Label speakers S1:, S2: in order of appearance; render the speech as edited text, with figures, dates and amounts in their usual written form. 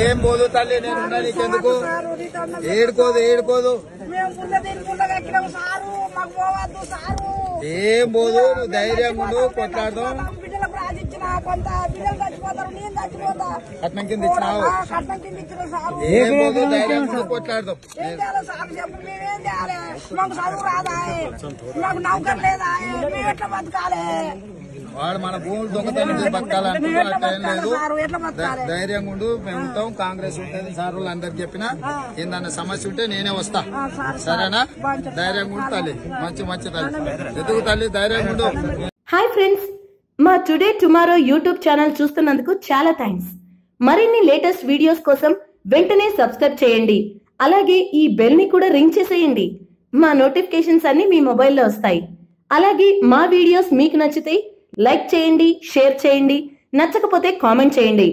S1: ఏం పోదు తల్లి, నేను ఉన్నా నీకెందుకు. ఏడుకోదు ఏడుకోదు, ఏం పోదు. నువ్వు ధైర్యంగా ఉండు, కొట్లాడదాం. కట్నం కింద ఇచ్చినావు, ఏం పోదు, ధైర్యంగా ఉండు, కొట్లాడదాం. వాడు మన భూములు దొంగతనం బతకాలంటున్నాడు, అట్లేం లేదు. ధైర్యంగా ఉండు, మేము ఉంటాం. కాంగ్రెస్ ఉంటుంది, సార్ వాళ్ళు అందరికి చెప్పినా ఏందన్న సమస్య ఉంటే నేనే వస్తా, సరేనా? ధైర్యంగా ఉండు తల్లి, మంచి మంచి తల్లి, ఎదుగు తల్లి, ధైర్యంగా ఉండు.
S2: హాయ్ ఫ్రెండ్స్, మా టుడే టుమారో యూట్యూబ్ ఛానల్ చూస్తున్నందుకు చాలా థ్యాంక్స్. మరిన్ని లేటెస్ట్ వీడియోస్ కోసం వెంటనే సబ్స్క్రైబ్ చేయండి. అలాగే ఈ బెల్ ని కూడా రింగ్ చేసేయండి. మా నోటిఫికేషన్స్ అన్ని మీ మొబైల్లో వస్తాయి. అలాగే మా వీడియోస్ మీకు నచ్చితే లైక్ చేయండి, షేర్ చేయండి, నచ్చకపోతే కామెంట్ చేయండి.